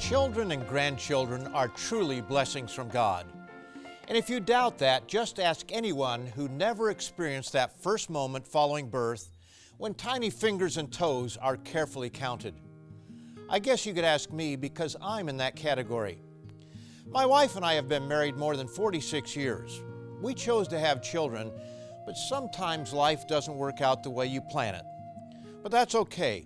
Children and grandchildren are truly blessings from God. And if you doubt that, just ask anyone who never experienced that first moment following birth when tiny fingers and toes are carefully counted. I guess you could ask me because I'm in that category. My wife and I have been married more than 46 years. We chose to have children, but sometimes life doesn't work out the way you plan it. But that's okay.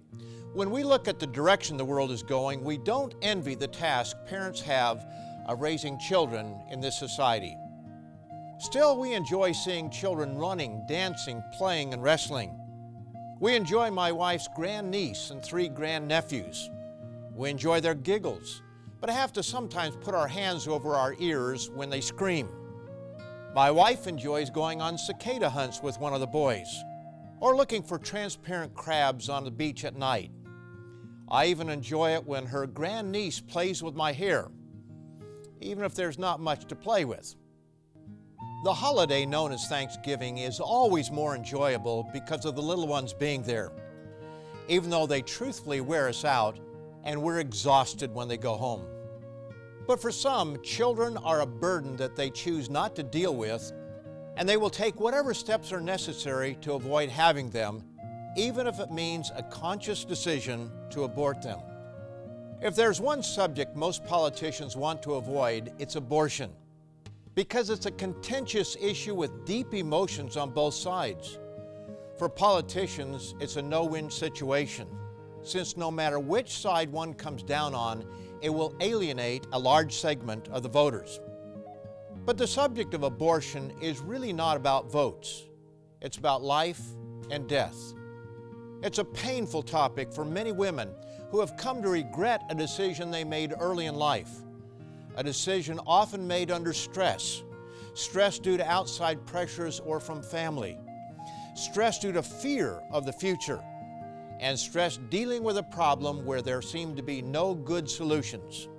When we look at the direction the world is going, we don't envy the task parents have of raising children in this society. Still, we enjoy seeing children running, dancing, playing, and wrestling. We enjoy my wife's grandniece and 3 grandnephews. We enjoy their giggles, but have to sometimes put our hands over our ears when they scream. My wife enjoys going on cicada hunts with one of the boys, or looking for transparent crabs on the beach at night. I even enjoy it when her grandniece plays with my hair, even if there's not much to play with. The holiday known as Thanksgiving is always more enjoyable because of the little ones being there, even though they truthfully wear us out and we're exhausted when they go home. But for some, children are a burden that they choose not to deal with, and they will take whatever steps are necessary to avoid having them, even if it means a conscious decision to abort them. If there's one subject most politicians want to avoid, it's abortion, because it's a contentious issue with deep emotions on both sides. For politicians, it's a no-win situation, since no matter which side one comes down on, it will alienate a large segment of the voters. But the subject of abortion is really not about votes. It's about life and death. It's a painful topic for many women who have come to regret a decision they made early in life, a decision often made under stress due to outside pressures or from family, stress due to fear of the future, and stress dealing with a problem where there seem to be no good solutions.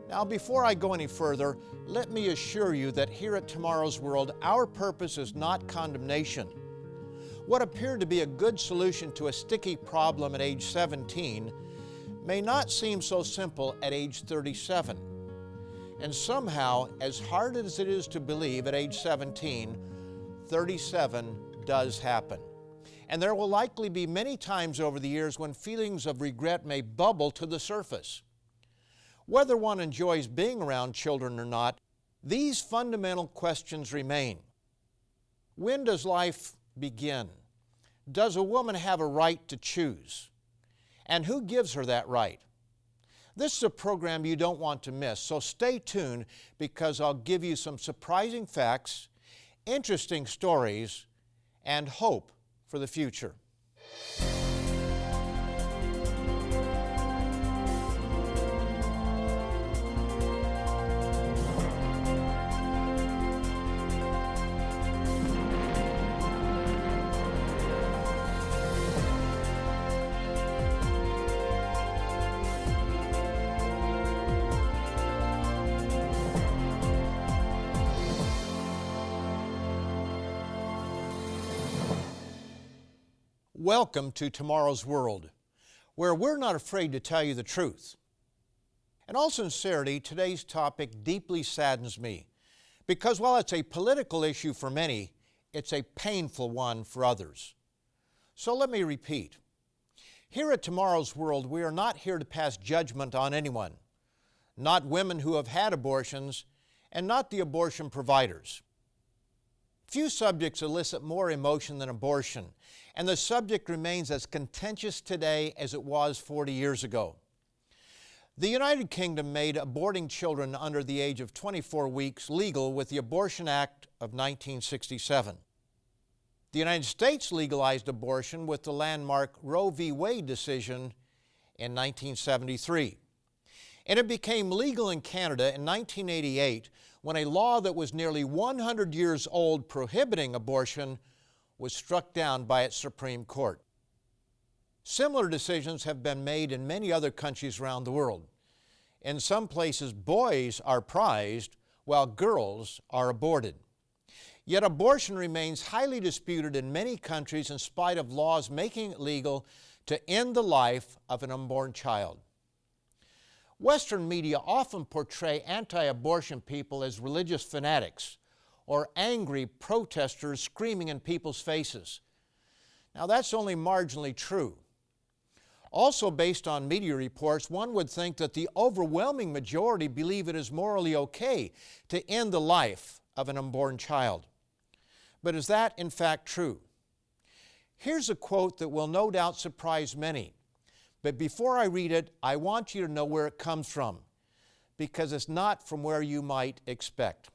Now, before I go any further, let me assure you that here at Tomorrow's World, our purpose is not condemnation. What appeared to be a good solution to a sticky problem at age 17 may not seem so simple at age 37. And somehow, as hard as it is to believe at age 17, 37 does happen. And there will likely be many times over the years when feelings of regret may bubble to the surface. Whether one enjoys being around children or not, these fundamental questions remain. When does life begin? Does a woman have a right to choose? And who gives her that right? This is a program you don't want to miss, so stay tuned because I'll give you some surprising facts, interesting stories, and hope for the future. Welcome to Tomorrow's World, where we're not afraid to tell you the truth. In all sincerity, today's topic deeply saddens me, because while it's a political issue for many, it's a painful one for others. So let me repeat. Here at Tomorrow's World, we are not here to pass judgment on anyone, not women who have had abortions, and not the abortion providers. Few subjects elicit more emotion than abortion, and the subject remains as contentious today as it was 40 years ago. The United Kingdom made aborting children under the age of 24 weeks legal with the Abortion Act of 1967. The United States legalized abortion with the landmark Roe v. Wade decision in 1973. And it became legal in Canada in 1988 when a law that was nearly 100 years old prohibiting abortion was struck down by its Supreme Court. Similar decisions have been made in many other countries around the world. In some places, boys are prized while girls are aborted. Yet abortion remains highly disputed in many countries in spite of laws making it legal to end the life of an unborn child. Western media often portray anti-abortion people as religious fanatics or angry protesters screaming in people's faces. Now, that's only marginally true. Also, based on media reports, one would think that the overwhelming majority believe it is morally okay to end the life of an unborn child. But is that in fact true? Here's a quote that will no doubt surprise many. But before I read it, I want you to know where it comes from, because it's not from where you might expect.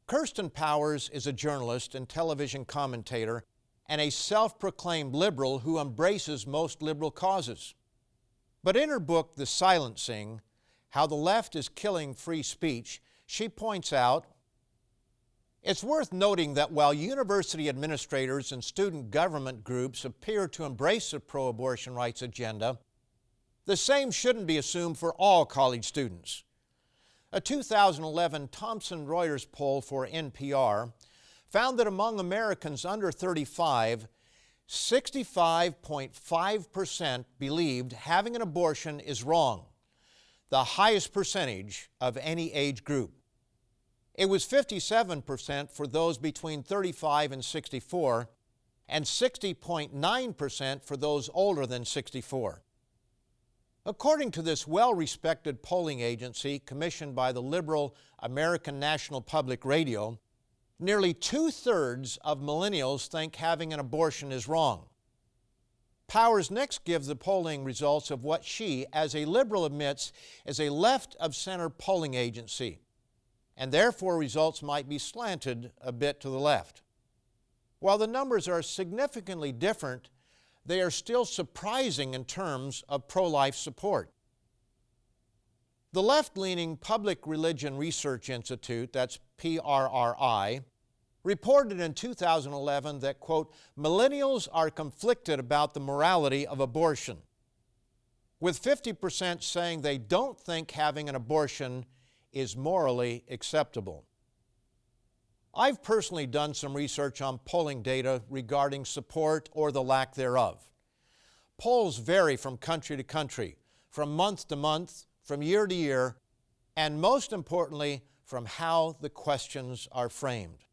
Kirsten Powers is a journalist and television commentator and a self-proclaimed liberal who embraces most liberal causes. But in her book, The Silencing, How the Left is Killing Free Speech, she points out, it's worth noting that while university administrators and student government groups appear to embrace the pro-abortion rights agenda, the same shouldn't be assumed for all college students. A 2011 Thomson Reuters poll for NPR found that among Americans under 35, 65.5% believed having an abortion is wrong, the highest percentage of any age group. It was 57% for those between 35 and 64, and 60.9% for those older than 64. According to this well-respected polling agency commissioned by the liberal American National Public Radio, nearly 2/3 of millennials think having an abortion is wrong. Powers next gives the polling results of what she, as a liberal, admits is a left-of-center polling agency, and therefore results might be slanted a bit to the left. While the numbers are significantly different, they are still surprising in terms of pro-life support. The left-leaning Public Religion Research Institute, that's PRRI, reported in 2011 that, quote, millennials are conflicted about the morality of abortion, with 50% saying they don't think having an abortion is morally acceptable. I've personally done some research on polling data regarding support or the lack thereof. Polls vary from country to country, from month to month, from year to year, and most importantly, from how the questions are framed.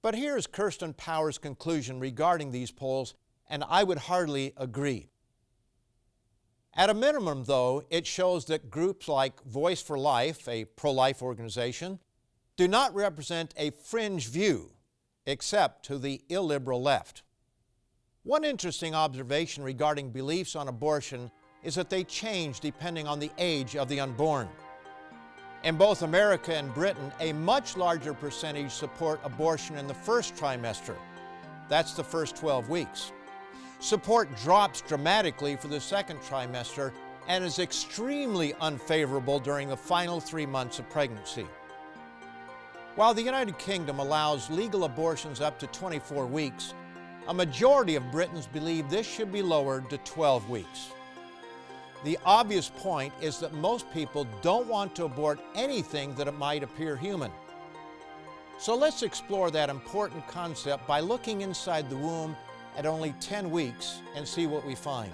But here's Kirsten Powers' conclusion regarding these polls, and I would hardly agree. At a minimum, though, it shows that groups like Voice for Life, a pro-life organization, do not represent a fringe view, except to the illiberal left. One interesting observation regarding beliefs on abortion is that they change depending on the age of the unborn. In both America and Britain, a much larger percentage support abortion in the first trimester. That's the first 12 weeks. Support drops dramatically for the second trimester and is extremely unfavorable during the final 3 months of pregnancy. While the United Kingdom allows legal abortions up to 24 weeks, a majority of Britons believe this should be lowered to 12 weeks. The obvious point is that most people don't want to abort anything that it might appear human. So let's explore that important concept by looking inside the womb at only 10 weeks and see what we find.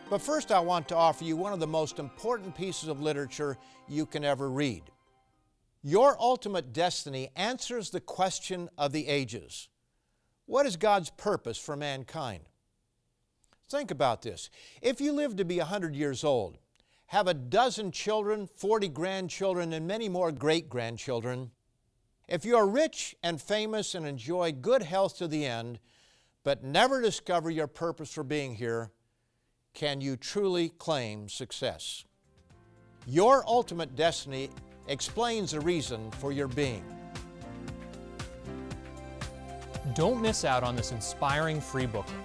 But first, I want to offer you one of the most important pieces of literature you can ever read. Your Ultimate Destiny answers the question of the ages. What is God's purpose for mankind? Think about this. If you live to be 100 years old, have a dozen children, 40 grandchildren, and many more great-grandchildren, if you are rich and famous and enjoy good health to the end, but never discover your purpose for being here, can you truly claim success? Your Ultimate Destiny explains the reason for your being. Don't miss out on this inspiring free booklet.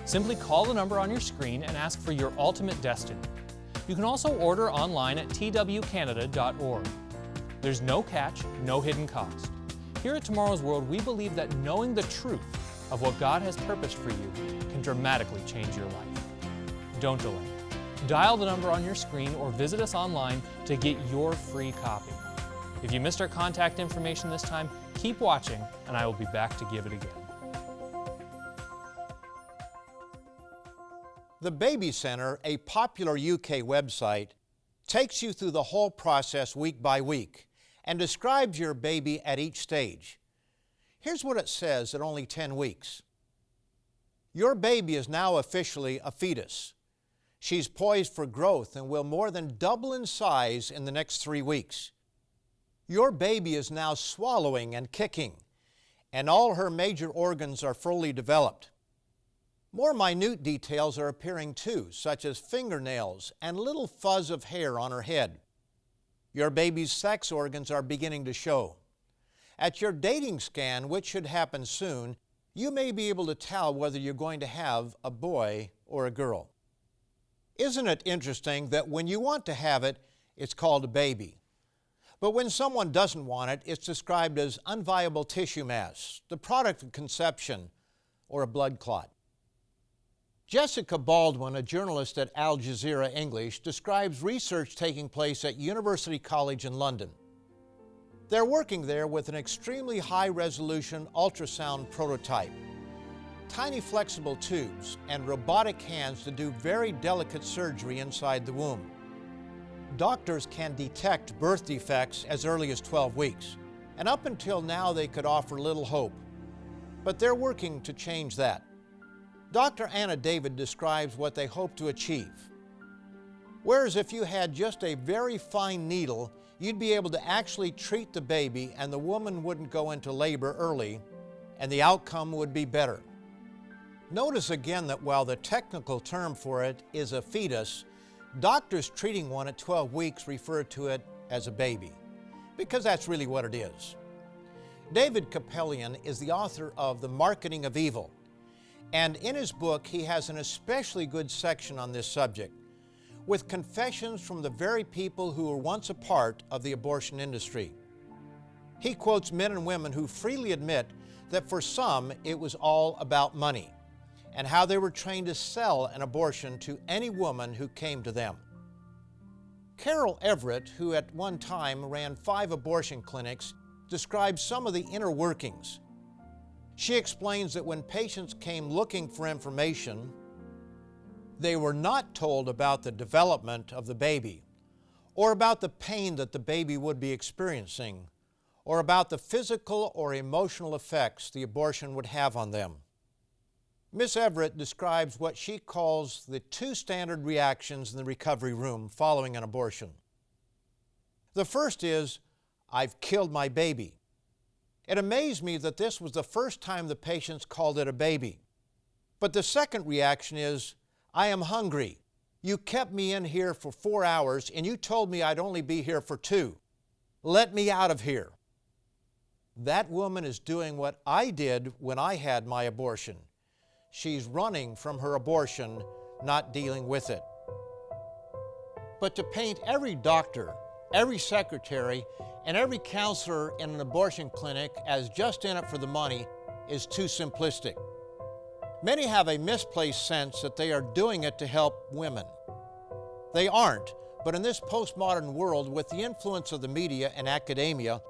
Simply call the number on your screen and ask for Your Ultimate Destiny. You can also order online at twcanada.org. There's no catch, no hidden cost. Here at Tomorrow's World, we believe that knowing the truth of what God has purposed for you can dramatically change your life. Don't delay. Dial the number on your screen or visit us online to get your free copy. If you missed our contact information this time, keep watching and I will be back to give it again. The BabyCenter, a popular UK website, takes you through the whole process week by week and describes your baby at each stage. Here's what it says at only 10 weeks. Your baby is now officially a fetus. She's poised for growth and will more than double in size in the next 3 weeks. Your baby is now swallowing and kicking, and all her major organs are fully developed. More minute details are appearing too, such as fingernails and little fuzz of hair on her head. Your baby's sex organs are beginning to show. At your dating scan, which should happen soon, you may be able to tell whether you're going to have a boy or a girl. Isn't it interesting that when you want to have it, it's called a baby? But when someone doesn't want it, it's described as unviable tissue mass, the product of conception, or a blood clot. Jessica Baldwin, a journalist at Al Jazeera English, describes research taking place at University College in London. They're working there with an extremely high-resolution ultrasound prototype, tiny flexible tubes, and robotic hands to do very delicate surgery inside the womb. Doctors can detect birth defects as early as 12 weeks, and up until now they could offer little hope. But they're working to change that. Dr. Anna David describes what they hope to achieve. Whereas if you had just a very fine needle, you'd be able to actually treat the baby and the woman wouldn't go into labor early, and the outcome would be better. Notice again that while the technical term for it is a fetus, doctors treating one at 12 weeks refer to it as a baby, because that's really what it is. David Kapelian is the author of The Marketing of Evil, and in his book he has an especially good section on this subject, with confessions from the very people who were once a part of the abortion industry. He quotes men and women who freely admit that for some it was all about money, and how they were trained to sell an abortion to any woman who came to them. Carol Everett, who at one time ran 5 abortion clinics, describes some of the inner workings. She explains that when patients came looking for information, they were not told about the development of the baby, or about the pain that the baby would be experiencing, or about the physical or emotional effects the abortion would have on them. Ms. Everett describes what she calls the 2 standard reactions in the recovery room following an abortion. The first is, "I've killed my baby." It amazed me that this was the first time the patients called it a baby. But the second reaction is, "I am hungry. You kept me in here for 4 hours and you told me I'd only be here for 2. Let me out of here." That woman is doing what I did when I had my abortion. She's running from her abortion, not dealing with it. But to paint every doctor, every secretary, and every counselor in an abortion clinic as just in it for the money is too simplistic. Many have a misplaced sense that they are doing it to help women. They aren't, but in this postmodern world with the influence of the media and academia,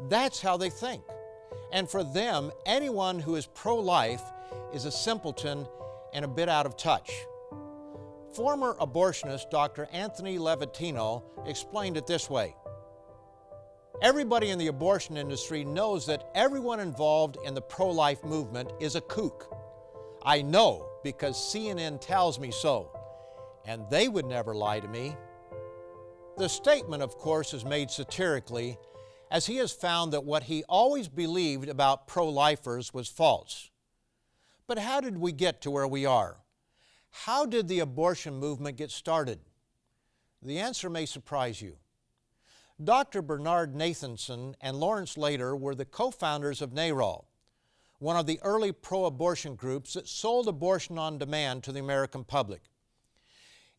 that's how they think. And for them, anyone who is pro-life is a simpleton and a bit out of touch. Former abortionist Dr. Anthony Levatino explained it this way: "Everybody in the abortion industry knows that everyone involved in the pro-life movement is a kook. I know because CNN tells me so, and they would never lie to me." The statement, of course, is made satirically, as he has found that what he always believed about pro-lifers was false. But how did we get to where we are? How did the abortion movement get started? The answer may surprise you. Dr. Bernard Nathanson and Lawrence Lader were the co-founders of NARAL, one of the early pro-abortion groups that sold abortion on demand to the American public.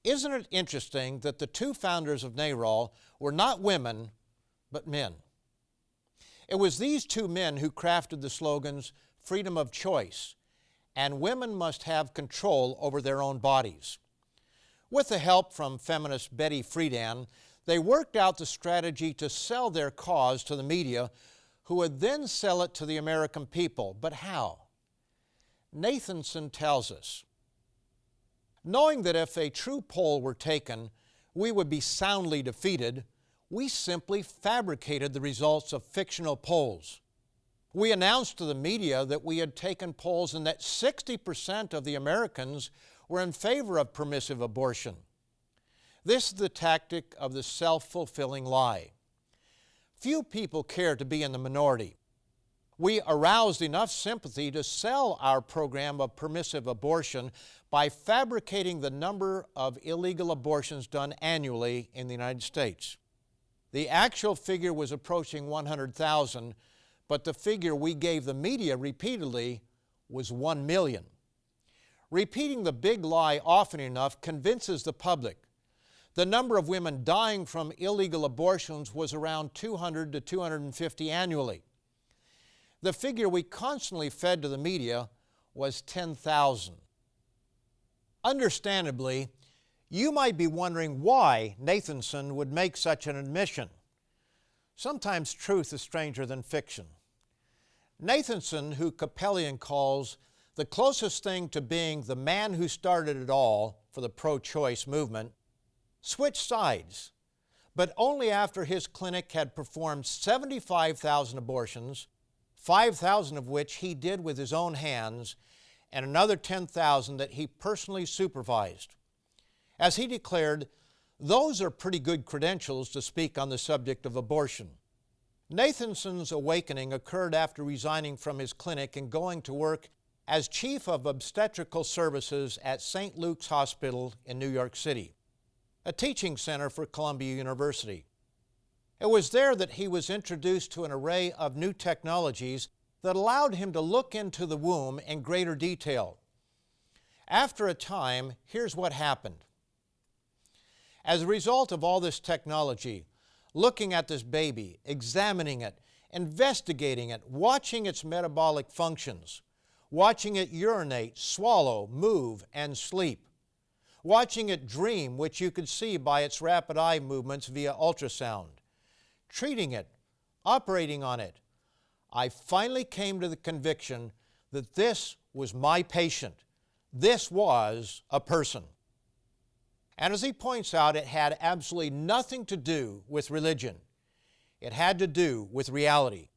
Isn't it interesting that the 2 founders of NARAL were not women, but men? It was these 2 men who crafted the slogans, "Freedom of choice," and "Women must have control over their own bodies." With the help from feminist Betty Friedan, they worked out the strategy to sell their cause to the media, who would then sell it to the American people. But how? Nathanson tells us, "Knowing that if a true poll were taken, we would be soundly defeated, we simply fabricated the results of fictional polls. We announced to the media that we had taken polls and that 60% of the Americans were in favor of permissive abortion. This is the tactic of the self-fulfilling lie. Few people care to be in the minority. We aroused enough sympathy to sell our program of permissive abortion by fabricating the number of illegal abortions done annually in the United States. The actual figure was approaching 100,000, but the figure we gave the media repeatedly was 1 million. Repeating the big lie often enough convinces the public. The number of women dying from illegal abortions was around 200 to 250 annually. The figure we constantly fed to the media was 10,000. Understandably, you might be wondering why Nathanson would make such an admission. Sometimes truth is stranger than fiction. Nathanson, who Capellian calls the closest thing to being the man who started it all for the pro-choice movement, switched sides, but only after his clinic had performed 75,000 abortions, 5,000 of which he did with his own hands, and another 10,000 that he personally supervised. As he declared, those are pretty good credentials to speak on the subject of abortion. Nathanson's awakening occurred after resigning from his clinic and going to work as chief of obstetrical services at St. Luke's Hospital in New York City, a teaching center for Columbia University. It was there that he was introduced to an array of new technologies that allowed him to look into the womb in greater detail. After a time, here's what happened. As a result of all this technology, looking at this baby, examining it, investigating it, watching its metabolic functions, watching it urinate, swallow, move, and sleep, watching it dream, which you could see by its rapid eye movements via ultrasound, treating it, operating on it, I finally came to the conviction that this was my patient. This was a person. And as he points out, it had absolutely nothing to do with religion. It had to do with reality.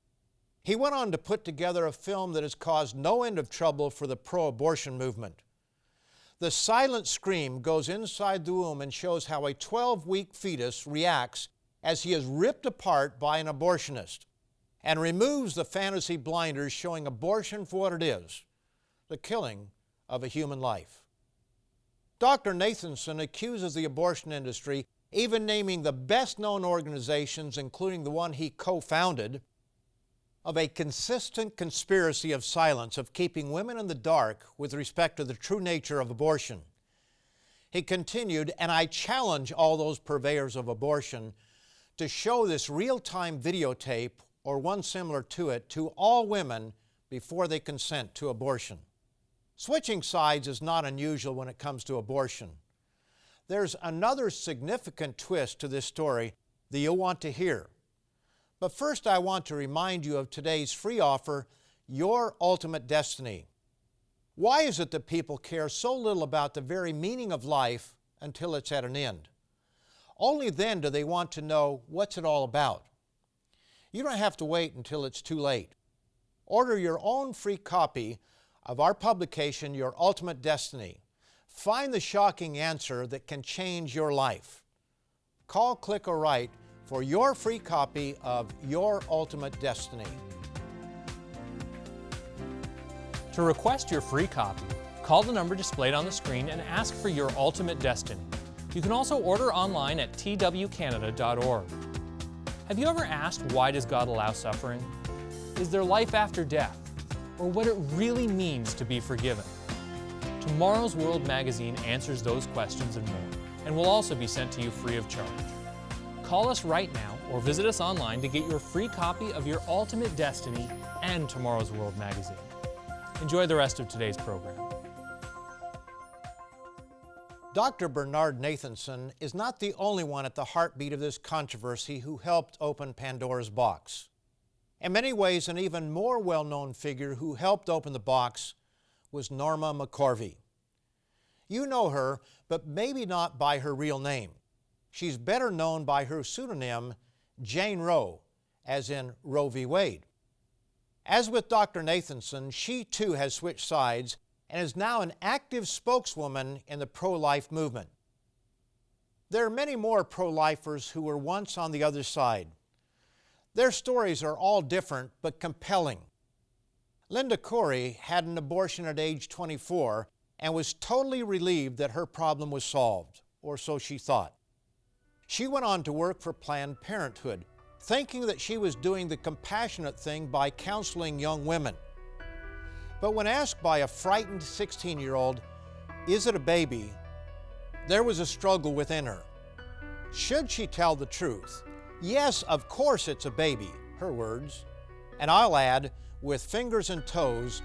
He went on to put together a film that has caused no end of trouble for the pro-abortion movement. The silent scream goes inside the womb and shows how a 12-week fetus reacts as he is ripped apart by an abortionist, and removes the fantasy blinders showing abortion for what it is, the killing of a human life. Dr. Nathanson accuses the abortion industry, even naming the best-known organizations, including the one he co-founded, of a consistent conspiracy of silence, of keeping women in the dark with respect to the true nature of abortion. He continued, and I challenge all those purveyors of abortion to show this real-time videotape or one similar to it to all women before they consent to abortion. Switching sides is not unusual when it comes to abortion. There's another significant twist to this story that you'll want to hear. But first, I want to remind you of today's free offer, Your Ultimate Destiny. Why is it that people care so little about the very meaning of life until it's at an end? Only then do they want to know what's it all about. You don't have to wait until it's too late. Order your own free copy of our publication, Your Ultimate Destiny. Find the shocking answer that can change your life. Call, click, or write for your free copy of Your Ultimate Destiny. To request your free copy, call the number displayed on the screen and ask for Your Ultimate Destiny. You can also order online at twcanada.org. Have you ever asked, why does God allow suffering? Is there life after death? Or what it really means to be forgiven? Tomorrow's World magazine answers those questions and more, and will also be sent to you free of charge. Call us right now or visit us online to get your free copy of Your Ultimate Destiny and Tomorrow's World magazine. Enjoy the rest of today's program. Dr. Bernard Nathanson is not the only one at the heartbeat of this controversy who helped open Pandora's box. In many ways, an even more well-known figure who helped open the box was Norma McCorvey. You know her, but maybe not by her real name. She's better known by her pseudonym Jane Roe, as in Roe v. Wade. As with Dr. Nathanson, she too has switched sides and is now an active spokeswoman in the pro-life movement. There are many more pro-lifers who were once on the other side. Their stories are all different but compelling. Linda Corey had an abortion at age 24 and was totally relieved that her problem was solved, or so she thought. She went on to work for Planned Parenthood, thinking that she was doing the compassionate thing by counseling young women. But when asked by a frightened 16-year-old, "Is it a baby?" there was a struggle within her. Should she tell the truth? "Yes, of course it's a baby," her words. And I'll add, with fingers and toes,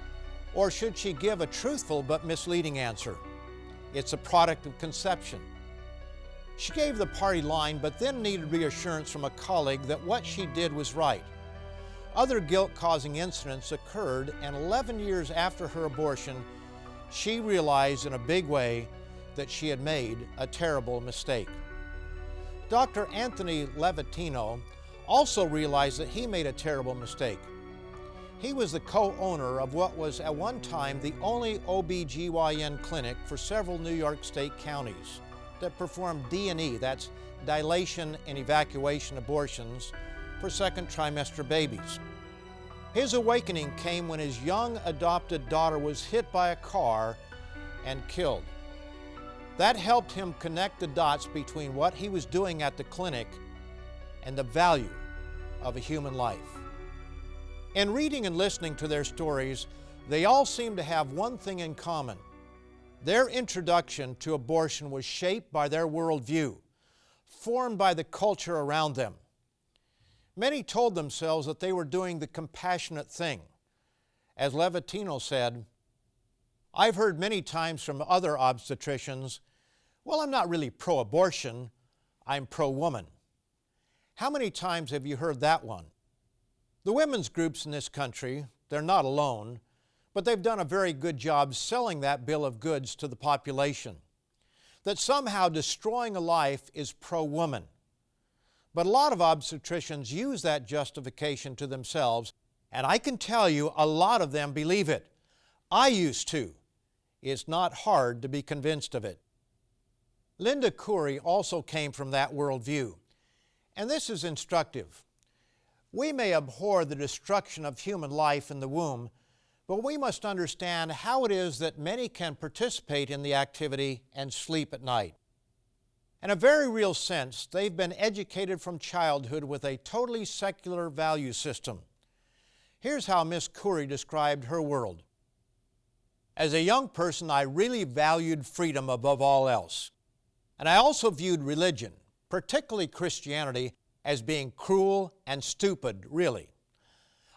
or should she give a truthful but misleading answer? "It's a product of conception." She gave the party line, but then needed reassurance from a colleague that what she did was right. Other guilt-causing incidents occurred, and 11 years after her abortion, she realized in a big way that she had made a terrible mistake. Dr. Anthony Levatino also realized that he made a terrible mistake. He was the co-owner of what was at one time the only OB/GYN clinic for several New York State counties that performed D&E, that's dilation and evacuation abortions, for second trimester babies. His awakening came when his young adopted daughter was hit by a car and killed. That helped him connect the dots between what he was doing at the clinic and the value of a human life. In reading and listening to their stories, they all seem to have one thing in common. Their introduction to abortion was shaped by their worldview, formed by the culture around them. Many told themselves that they were doing the compassionate thing. As Levatino said, "I've heard many times from other obstetricians, 'Well, I'm not really pro-abortion, I'm pro-woman.' How many times have you heard that one?" The women's groups in this country, they're not alone, but they've done a very good job selling that bill of goods to the population, that somehow destroying a life is pro-woman. But a lot of obstetricians use that justification to themselves, and I can tell you a lot of them believe it. I used to. It's not hard to be convinced of it. Linda Corey also came from that worldview, and this is instructive. We may abhor the destruction of human life in the womb, but we must understand how it is that many can participate in the activity and sleep at night. In a very real sense, they've been educated from childhood with a totally secular value system. Here's how Miss Corey described her world. "As a young person, I really valued freedom above all else. And I also viewed religion, particularly Christianity, as being cruel and stupid, really.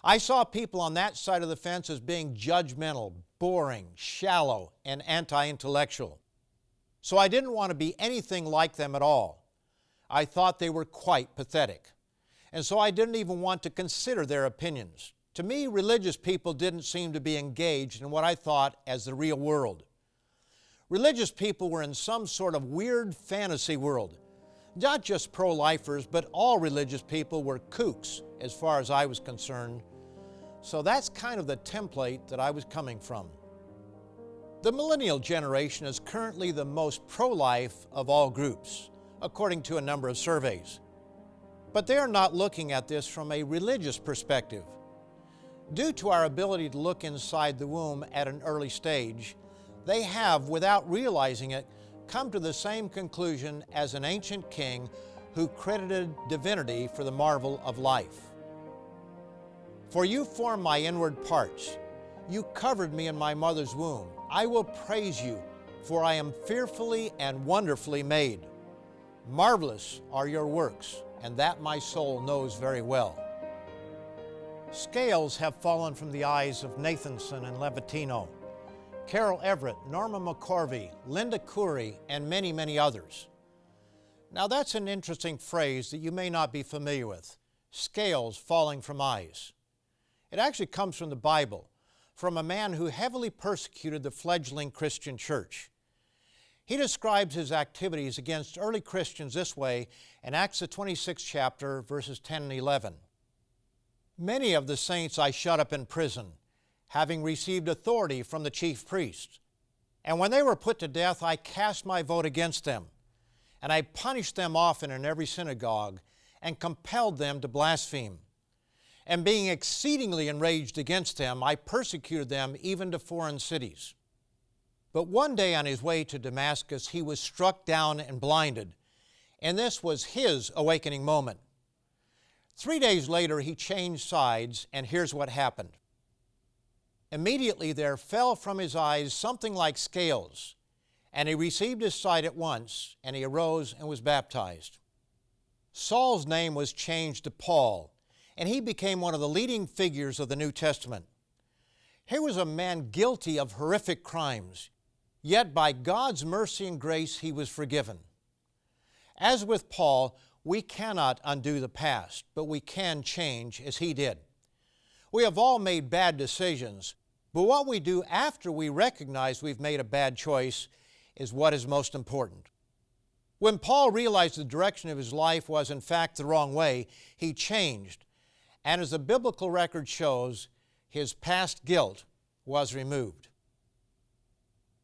I saw people on that side of the fence as being judgmental, boring, shallow, and anti-intellectual. So I didn't want to be anything like them at all. I thought they were quite pathetic. And so I didn't even want to consider their opinions. To me, religious people didn't seem to be engaged in what I thought as the real world. Religious people were in some sort of weird fantasy world. Not just pro-lifers, but all religious people were kooks, as far as I was concerned. So that's kind of the template that I was coming from. The millennial generation is currently the most pro-life of all groups, according to a number of surveys. But they are not looking at this from a religious perspective. Due to our ability to look inside the womb at an early stage, they have, without realizing it, come to the same conclusion as an ancient king who credited divinity for the marvel of life. "For you formed my inward parts. You covered me in my mother's womb. I will praise you, for I am fearfully and wonderfully made. Marvelous are your works, and that my soul knows very well." Scales have fallen from the eyes of Nathanson and Levatino, Carol Everett, Norma McCorvey, Linda Corey, and many, many others. Now that's an interesting phrase that you may not be familiar with, scales falling from eyes. It actually comes from the Bible, from a man who heavily persecuted the fledgling Christian church. He describes his activities against early Christians this way in Acts the 26th chapter, verses 10 and 11. Many of the saints I shut up in prison, having received authority from the chief priests. And when they were put to death, I cast my vote against them. And I punished them often in every synagogue, and compelled them to blaspheme. And being exceedingly enraged against them, I persecuted them even to foreign cities. But one day on his way to Damascus, he was struck down and blinded, and this was his awakening moment. 3 days later, he changed sides, and here's what happened. Immediately there fell from his eyes something like scales, and he received his sight at once, and he arose and was baptized. Saul's name was changed to Paul, and he became one of the leading figures of the New Testament. Here was a man guilty of horrific crimes, yet by God's mercy and grace he was forgiven. As with Paul, we cannot undo the past, but we can change as he did. We have all made bad decisions, but what we do after we recognize we've made a bad choice is what is most important. When Paul realized the direction of his life was in fact the wrong way, he changed, and as the biblical record shows, his past guilt was removed.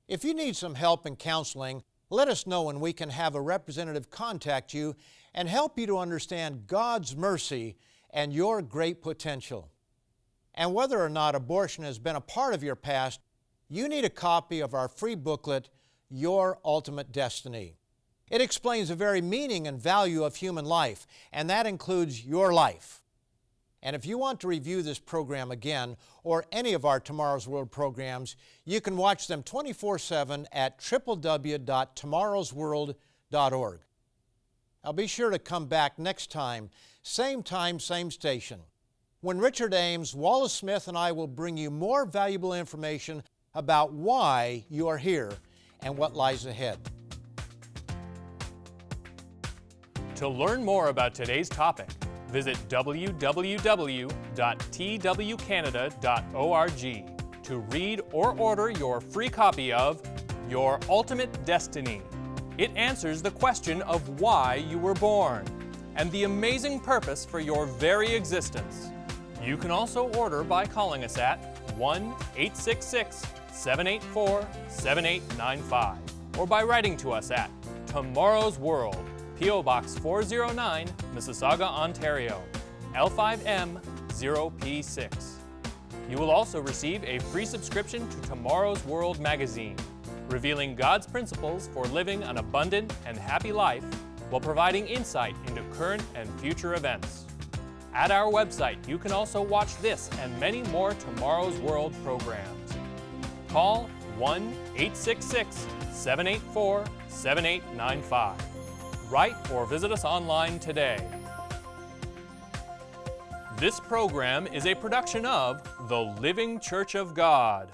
If you need some help in counseling, let us know and we can have a representative contact you and help you to understand God's mercy and your great potential. And whether or not abortion has been a part of your past, you need a copy of our free booklet, Your Ultimate Destiny. It explains the very meaning and value of human life, and that includes your life. And if you want to review this program again, or any of our Tomorrow's World programs, you can watch them 24/7 at www.tomorrowsworld.org. Now be sure to come back next time, same station, when Richard Ames, Wallace Smith, and I will bring you more valuable information about why you are here and what lies ahead. To learn more about today's topic, visit www.twcanada.org to read or order your free copy of Your Ultimate Destiny. It answers the question of why you were born and the amazing purpose for your very existence. You can also order by calling us at 1-866-784-7895 or by writing to us at Tomorrow's World, P.O. Box 409, Mississauga, Ontario, L5M0P6. You will also receive a free subscription to Tomorrow's World magazine, revealing God's principles for living an abundant and happy life while providing insight into current and future events. At our website, you can also watch this and many more Tomorrow's World programs. Call 1-866-784-7895. Write or visit us online today. This program is a production of the Living Church of God.